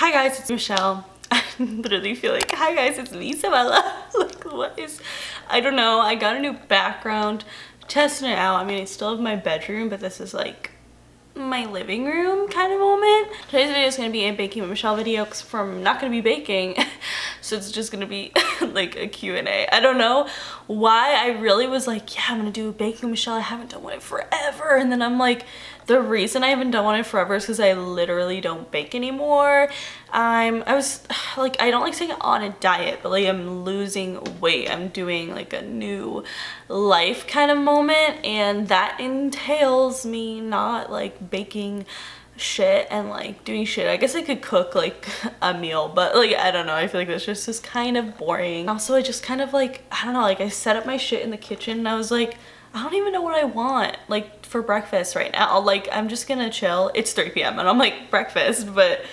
Hi guys, it's Michelle. I literally feel like, hi guys, it's me, Isabella. Like, what is, I don't know. I got a new background, testing it out. I mean, I still have my bedroom, but this is like my living room kind of moment. Today's video is going to be a baking with Michelle video because I'm not going to be baking. So it's just going to be like a Q&A. I don't know why I really was like, yeah, I'm going to do a baking with Michelle. I haven't done one in forever. And then I'm like, the reason I haven't done one in forever is because I literally don't bake anymore. I don't like saying on a diet, but like I'm losing weight. I'm doing like a new life kind of moment, and that entails me not like baking shit and like doing shit. I guess I could cook like a meal, but like I don't know, I feel like that's just kind of boring. Also, I just kind of like, I don't know, like I set up my shit in the kitchen and I was like, I don't even know what I want like for breakfast right now. Like I'm just gonna chill. It's 3 p.m. and I'm like, breakfast, but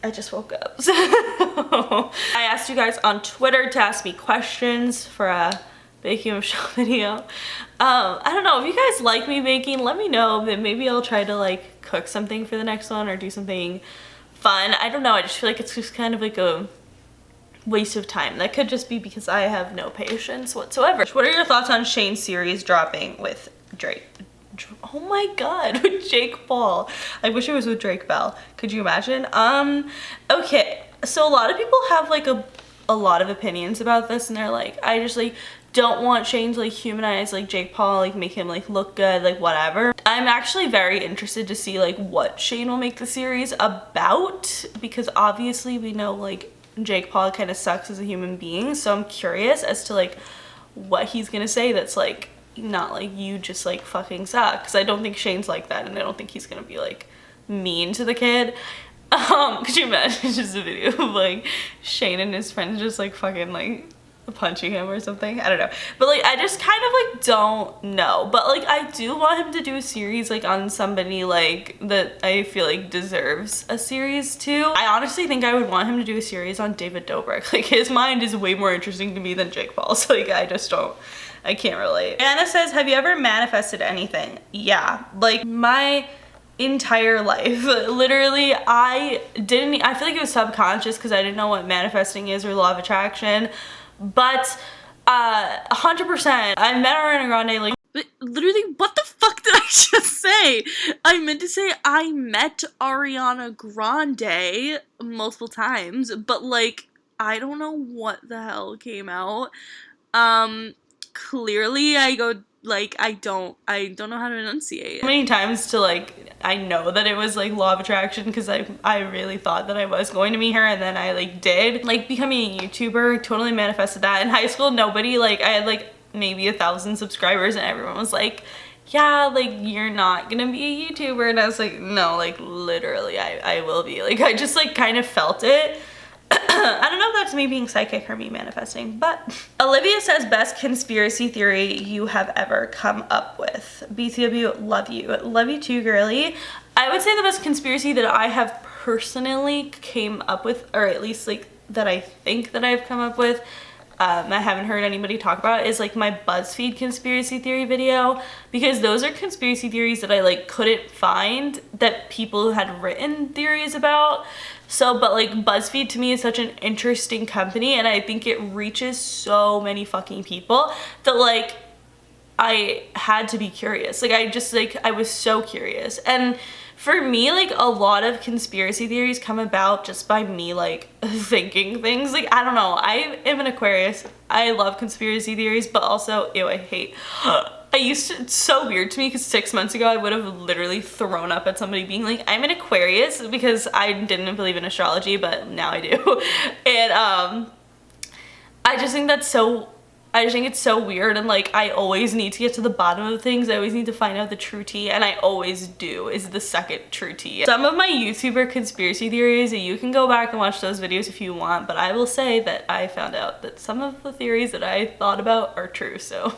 I just woke up. So I asked you guys on Twitter to ask me questions for a baking with Michelle video. I don't know, if you guys like me baking, let me know. Then maybe I'll try to like cook something for the next one or do something fun. I don't know, I just feel like it's just kind of like a waste of time. That could just be because I have no patience whatsoever. What are your thoughts on Shane's series dropping with Drake? Oh my god, with Jake Paul. I wish it was with Drake Bell. Could you imagine? Okay, so a lot of people have like a lot of opinions about this, and they're like, I just like don't want Shane to like humanize like Jake Paul, like make him like look good, like whatever. I'm actually very interested to see like what Shane will make the series about, because obviously we know like Jake Paul kind of sucks as a human being, so I'm curious as to like what he's gonna say that's like not like you just like fucking suck, because I don't think Shane's like that, and I don't think he's gonna be like mean to the kid. Could you imagine just a video of like Shane and his friends just like fucking like punching him or something? I don't know, but like I just kind of like don't know, but like I do want him to do a series like on somebody like that I feel like deserves a series too. I honestly think I would want him to do a series on David Dobrik. Like his mind is way more interesting to me than Jake Paul, so like I can't relate. Anna says, have you ever manifested anything? Yeah, like my entire life. Literally, I feel like it was subconscious because I didn't know what manifesting is or law of attraction, but 100%. I met Ariana Grande like, literally, what the fuck did I just say? I meant to say I met Ariana Grande multiple times, but like I don't know what the hell came out. Clearly I go like I don't know how to enunciate. How many times to like I know that it was like law of attraction, because I really thought that I was going to meet her, and then I like did. Like becoming a YouTuber, totally manifested that. In high school, nobody, like I had like maybe 1,000 subscribers, and everyone was like, yeah, like you're not gonna be a YouTuber, and I was like, no, like literally I will be. Like I just like kind of felt it. I don't know if that's me being psychic or me manifesting, but Olivia says, best conspiracy theory you have ever come up with. BTW, love you. Love you too, girly. I would say the best conspiracy that I have personally came up with, or at least like that I think that I've come up with, I haven't heard anybody talk about, is like my BuzzFeed conspiracy theory video, because those are conspiracy theories that I like couldn't find that people had written theories about. So, but like BuzzFeed to me is such an interesting company, and I think it reaches so many fucking people that like I had to be curious. Like I was so curious. And for me, like a lot of conspiracy theories come about just by me like thinking things. Like I don't know, I am an Aquarius. I love conspiracy theories, but also ew, I hate it's so weird to me, because 6 months ago I would have literally thrown up at somebody being like, I'm an Aquarius, because I didn't believe in astrology, but now I do. And I just think it's so weird, and like I always need to get to the bottom of things. I always need to find out the true tea, and I always do, is the second true tea. Some of my YouTuber conspiracy theories, you can go back and watch those videos if you want, but I will say that I found out that some of the theories that I thought about are true, so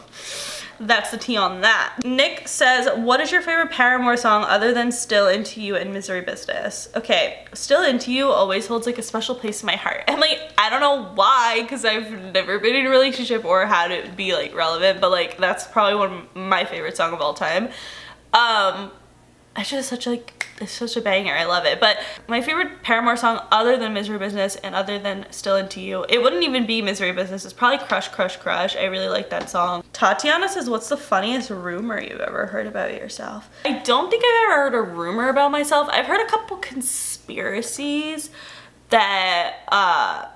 that's the tea on that. Nick says, what is your favorite Paramore song other than Still Into You and Misery Business? Okay, Still Into You always holds like a special place in my heart. And like, I don't know why, because I've never been in a relationship or had it be like relevant, but like that's probably one of my favorite songs of all time. it's just such like, it's such a banger. I love it. But my favorite Paramore song other than Misery Business and other than Still Into You, it wouldn't even be Misery Business. It's probably Crush Crush Crush. I really like that song. Tatiana says, what's the funniest rumor you've ever heard about yourself? I don't think I've ever heard a rumor about myself. I've heard a couple conspiracies that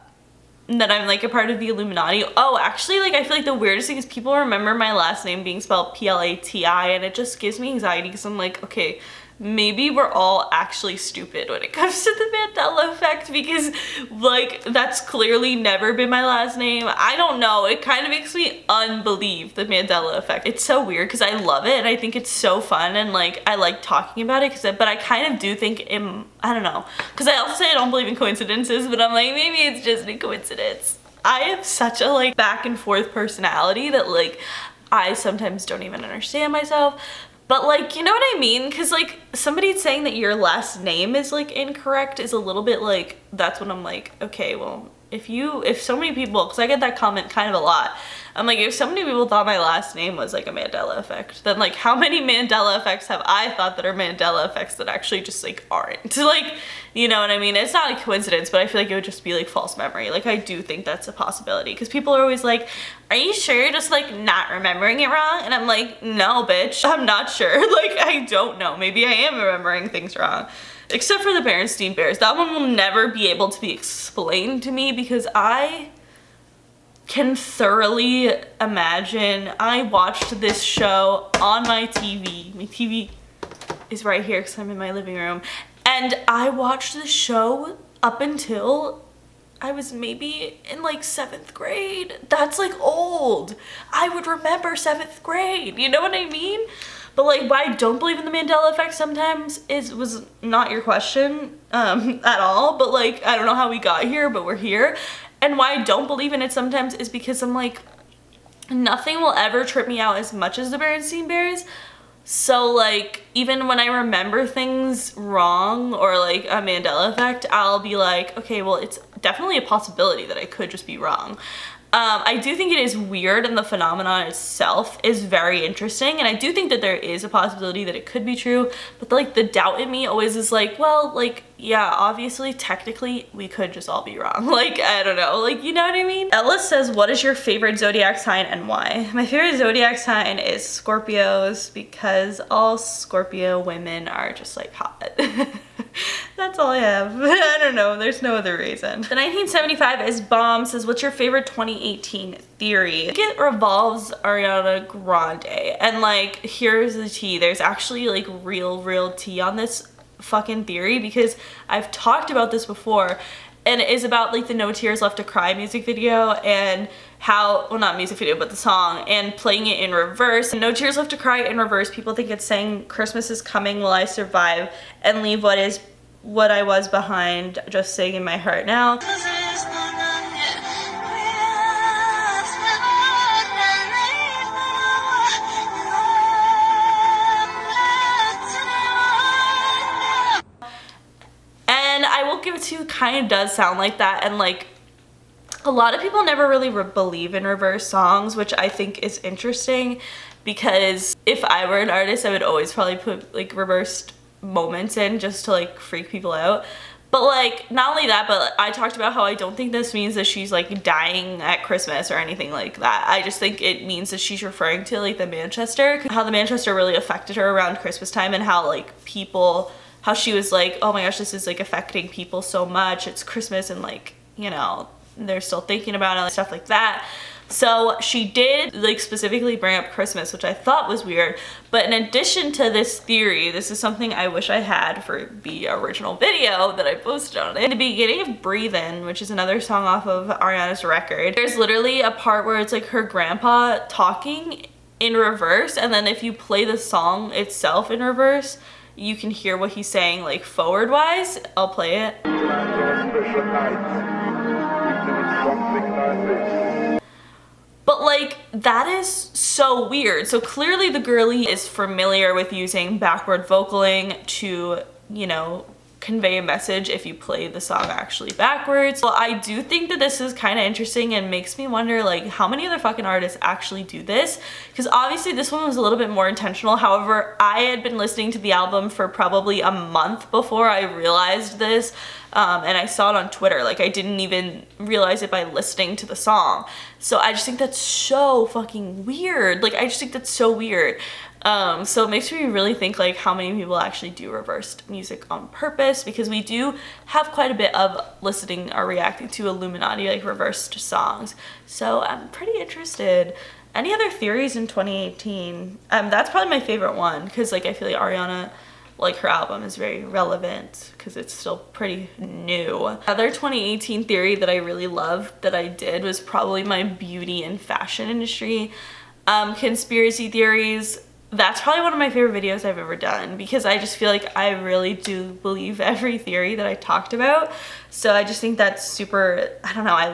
that I'm like a part of the Illuminati. Oh, actually, like I feel like the weirdest thing is people remember my last name being spelled Plati, and it just gives me anxiety because I'm like, okay, maybe we're all actually stupid when it comes to the Mandela effect, because like that's clearly never been my last name. I don't know, it kind of makes me unbelieve the Mandela effect. It's so weird because I love it and I think it's so fun and like I like talking about it, but I kind of do think I don't know, because I also say I don't believe in coincidences, but I'm like, maybe it's just a coincidence. I have such a like back and forth personality that like I sometimes don't even understand myself. But like, you know what I mean? Because like somebody saying that your last name is like incorrect is a little bit like, that's when I'm like, okay, well, if so many people, because I get that comment kind of a lot. I'm like, if so many people thought my last name was like a Mandela effect, then like how many Mandela effects have I thought that are Mandela effects that actually just like aren't? Like, you know what I mean? It's not a coincidence, but I feel like it would just be like false memory. Like I do think that's a possibility because people are always like, are you sure you're just like not remembering it wrong? And I'm like, no, bitch, I'm not sure. Like, I don't know. Maybe I am remembering things wrong. Except for the Berenstain Bears. That one will never be able to be explained to me because I can thoroughly imagine. I watched this show on my TV. My TV is right here because I'm in my living room. And I watched the show up until I was maybe in like 7th grade. That's like old. I would remember 7th grade. You know what I mean? But like why I don't believe in the Mandela effect sometimes was not your question at all. But like I don't know how we got here, but we're here. And why I don't believe in it sometimes is because I'm like, nothing will ever trip me out as much as the Berenstain Bears. So like even when I remember things wrong or like a Mandela effect, I'll be like, okay, well it's definitely a possibility that I could just be wrong. I do think it is weird and the phenomenon itself is very interesting, and I do think that there is a possibility that it could be true, but like the doubt in me always is like, well, like yeah, obviously technically we could just all be wrong. Like I don't know, like you know what I mean? Ella says, what is your favorite zodiac sign and why? My favorite zodiac sign is Scorpios because all Scorpio women are just like hot. That's all I have. I don't know, there's no other reason. The 1975 is Bomb says, what's your favorite 2018 theory? I think it revolves Ariana Grande, and like here's the tea. There's actually like real tea on this fucking theory because I've talked about this before, and it is about like the No Tears Left to Cry music video and how, well not music video but the song, and playing it in reverse. No Tears Left to Cry in reverse, people think it's saying Christmas is coming, will I survive and leave what I was behind, just saying in my heart now. And I will give it to you, kind of does sound like that, and like a lot of people never really believe in reverse songs, which I think is interesting because if I were an artist, I would always probably put like reversed moments in just to like freak people out. But like not only that, but I talked about how I don't think this means that she's like dying at Christmas or anything like that. I just think it means that she's referring to like the Manchester, how the Manchester really affected her around Christmas time, and how like people, how she was like, oh my gosh, this is like affecting people so much, it's Christmas, and like, you know, they're still thinking about it and stuff like that. So she did like specifically bring up Christmas, which I thought was weird. But in addition to this theory, this is something I wish I had for the original video that I posted on it. In the beginning of Breathe In, which is another song off of Ariana's record, there's literally a part where it's like her grandpa talking in reverse, and then if you play the song itself in reverse, you can hear what he's saying like forward wise. I'll play it. But like that is so weird. So clearly the girlie is familiar with using backward vocaling to, you know, convey a message if you play the song actually backwards. Well, I do think that this is kind of interesting and makes me wonder like how many other fucking artists actually do this, because obviously this one was a little bit more intentional. However, I had been listening to the album for probably a month before I realized this, and I saw it on Twitter. Like, I didn't even realize it by listening to the song. So I just think that's so fucking weird. Like, I just think that's so weird. So it makes me really think like how many people actually do reversed music on purpose, because we do have quite a bit of listening or reacting to Illuminati like reversed songs. So I'm pretty interested. Any other theories in 2018? That's probably my favorite one, because like I feel like Ariana, like her album is very relevant because it's still pretty new. Another 2018 theory that I really loved that I did was probably my beauty and fashion industry conspiracy theories. That's probably one of my favorite videos I've ever done, because I just feel like I really do believe every theory that I talked about. So I just think that's super, I don't know, I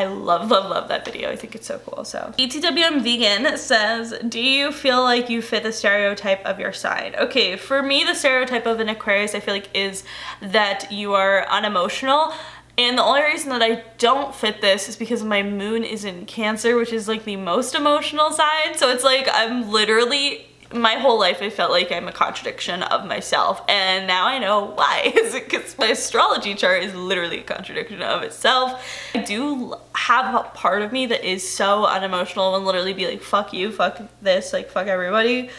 love that video. I think it's so cool. So ETWM Vegan says, do you feel like you fit the stereotype of your sign? Okay, for me, the stereotype of an Aquarius, I feel like, is that you are unemotional. And the only reason that I don't fit this is because my moon is in Cancer, which is like the most emotional sign. So it's like I'm literally, my whole life I felt like I'm a contradiction of myself. And now I know why. Is it because my astrology chart is literally a contradiction of itself. I do have a part of me that is so unemotional and literally be like, fuck you, fuck this, like fuck everybody.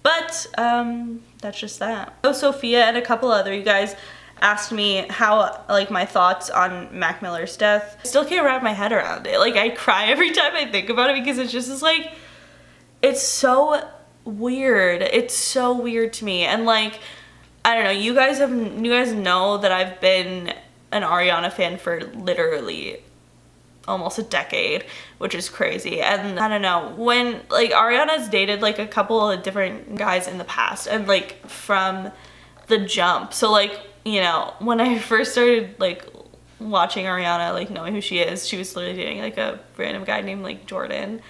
But that's just that. So Sophia and a couple other you guys asked me how, like, my thoughts on Mac Miller's death. I still can't wrap my head around it. Like, I cry every time I think about it, because it's just is like, it's so weird. It's so weird to me. And like, I don't know, you guys know that I've been an Ariana fan for literally almost a decade, which is crazy. And I don't know, when like Ariana's dated like a couple of different guys in the past, and like from the jump. So like, you know, when I first started like watching Ariana, like knowing who she is, she was literally dating like a random guy named like Jordan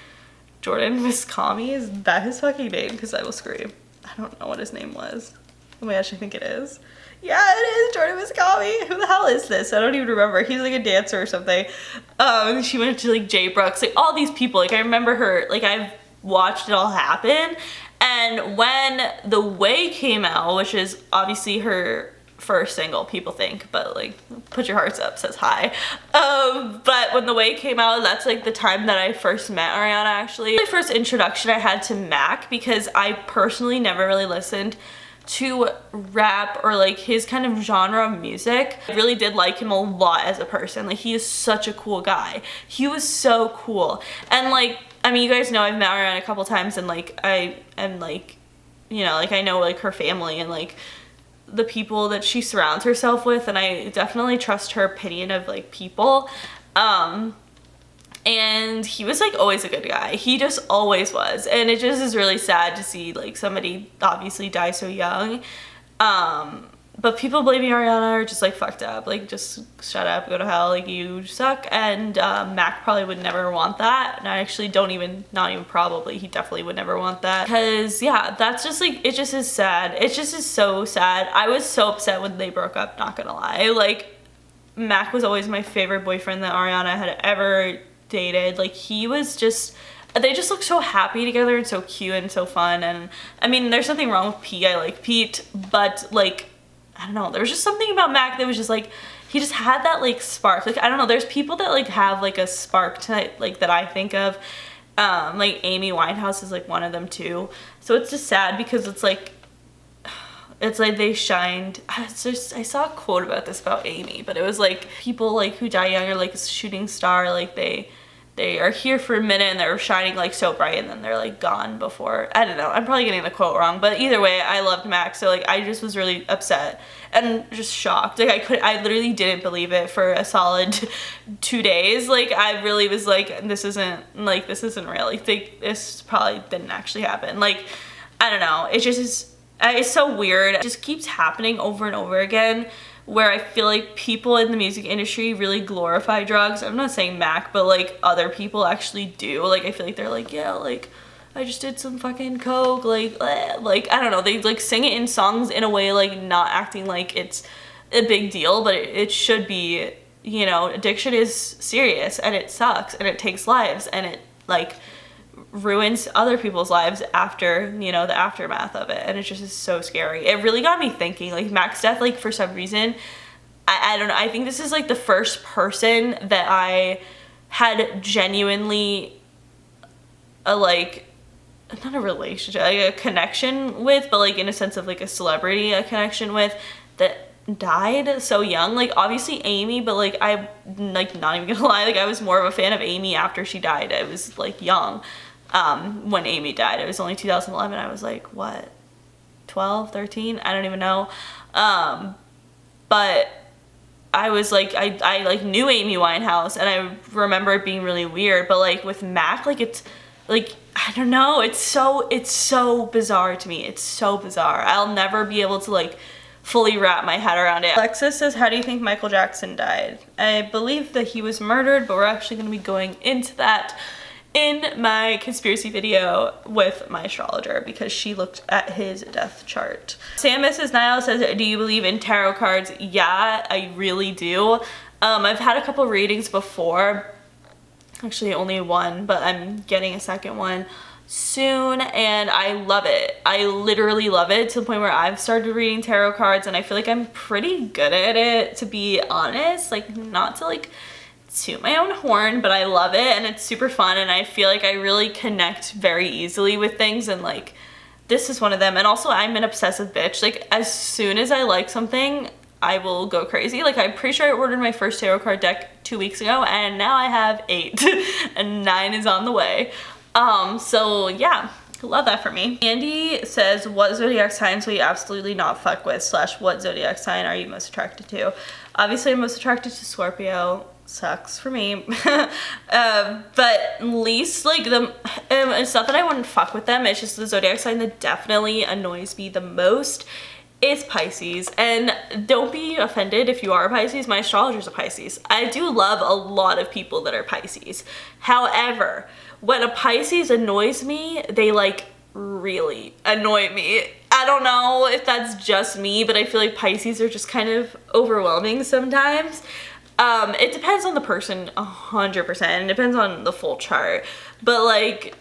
Viscami. Is that his fucking name? Because I will scream. I don't know what his name was. Oh my gosh, I think it is. Yeah, it is Jordan Viscami. Who the hell is this? I don't even remember. He's like a dancer or something. She went to like Jay Brooks, like all these people. Like I remember her, like I've watched it all happen. And when The Way came out, which is obviously her first single, people think, but like Put Your Hearts Up says hi. But when The Way came out, that's like the time that I first met Ariana actually. My first introduction I had to Mac, because I personally never really listened to rap or like his kind of genre of music. I really did like him a lot as a person. Like he is such a cool guy. He was so cool. And like, I mean, you guys know I've met Ariana a couple times, and like I am like, you know, like I know like her family and like the people that she surrounds herself with, and I definitely trust her opinion of like people. And he was like always a good guy. He just always was. And it just is really sad to see like somebody obviously die so young. But people blaming Ariana are just like fucked up. Like just shut up, go to hell, like you suck. And Mac probably would never want that. And I actually not even probably, he definitely would never want that. Because yeah, that's just like, it just is sad. It just is so sad. I was so upset when they broke up, not gonna lie. Like Mac was always my favorite boyfriend that Ariana had ever dated. Like he was just, they just look so happy together and so cute and so fun. And I mean, there's nothing wrong with Pete. I like Pete, but like, I don't know, there was just something about Mac that was just like, he just had that like spark. Like, I don't know, there's people that like have like a spark to like that I think of. Like Amy Winehouse is like one of them too. So it's just sad because it's like they shined. It's just, I saw a quote about this about Amy, but it was like people like who die young are like a shooting star. Like they are here for a minute and they're shining like so bright, and then they're like gone before. I don't know, I'm probably getting the quote wrong, but either way, I loved Max. So like I just was really upset and just shocked. Like I literally didn't believe it for a solid 2 days. Like I really was like, this isn't real. Like this probably didn't actually happen. Like I don't know, it just is, it's so weird. It just keeps happening over and over again, where I feel like people in the music industry really glorify drugs. I'm not saying Mac, but like other people actually do. Like I feel like they're like, yeah, like I just did some fucking coke, like I don't know, they like sing it in songs in a way like not acting like it's a big deal, but it should be, you know. Addiction is serious and it sucks and it takes lives and it like ruins other people's lives after, you know, the aftermath of it, and it just is so scary. It really got me thinking, like Mac's death, like for some reason, I don't know, I think this is like the first person that I had genuinely like, not a relationship, like a connection with, but like in a sense of like a celebrity, a connection with, that died so young. Like obviously Amy, but like I'm like not even gonna lie, like I was more of a fan of Amy after she died. I was like young when Amy died. It was only 2011. I was like, what, 12, 13? I don't even know. But I was like, I like knew Amy Winehouse, and I remember it being really weird. But like with Mac, like it's like, I don't know, it's so bizarre to me. It's so bizarre. I'll never be able to like fully wrap my head around it. Alexis says, how do you think Michael Jackson died? I believe that he was murdered, but we're actually going to be going into that in my conspiracy video with my astrologer, because she looked at his death chart. Sam Mrs. Niall says, do you believe in tarot cards? Yeah, I really do. I've had a couple readings before, actually only one, but I'm getting a second one soon, and I love it. I literally love it, to the point where I've started reading tarot cards, and I feel like I'm pretty good at it, to be honest. Like, not to like toot my own horn, but I love it, and it's super fun, and I feel like I really connect very easily with things, and like this is one of them. And also I'm an obsessive bitch. Like as soon as I like something, I will go crazy. Like I'm pretty sure I ordered my first tarot card deck 2 weeks ago, and now I have 8 and 9 is on the way. So yeah, love that for me. Andy says, what zodiac signs will you absolutely not fuck with, / what zodiac sign are you most attracted to? Obviously I'm most attracted to Scorpio. Sucks for me. But least like the it's not that I wouldn't fuck with them, it's just the zodiac sign that definitely annoys me the most is Pisces. And don't be offended if you are a Pisces, my astrologer's a Pisces. I do love a lot of people that are Pisces. However, when a Pisces annoys me, they like really annoy me. I don't know if that's just me, but I feel like Pisces are just kind of overwhelming sometimes. It depends on the person 100%. It depends on the full chart. But like,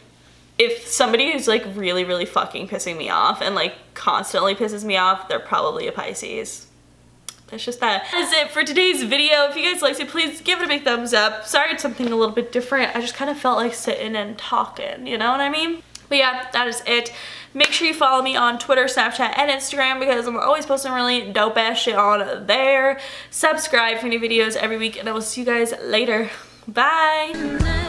if somebody is like really, really fucking pissing me off and like constantly pisses me off, they're probably a Pisces. That's just that. That is it for today's video. If you guys liked it, please give it a big thumbs up. Sorry it's something a little bit different. I just kind of felt like sitting and talking, you know what I mean? But yeah, that is it. Make sure you follow me on Twitter, Snapchat, and Instagram, because I'm always posting really dope ass shit on there. Subscribe for new videos every week, and I will see you guys later. Bye!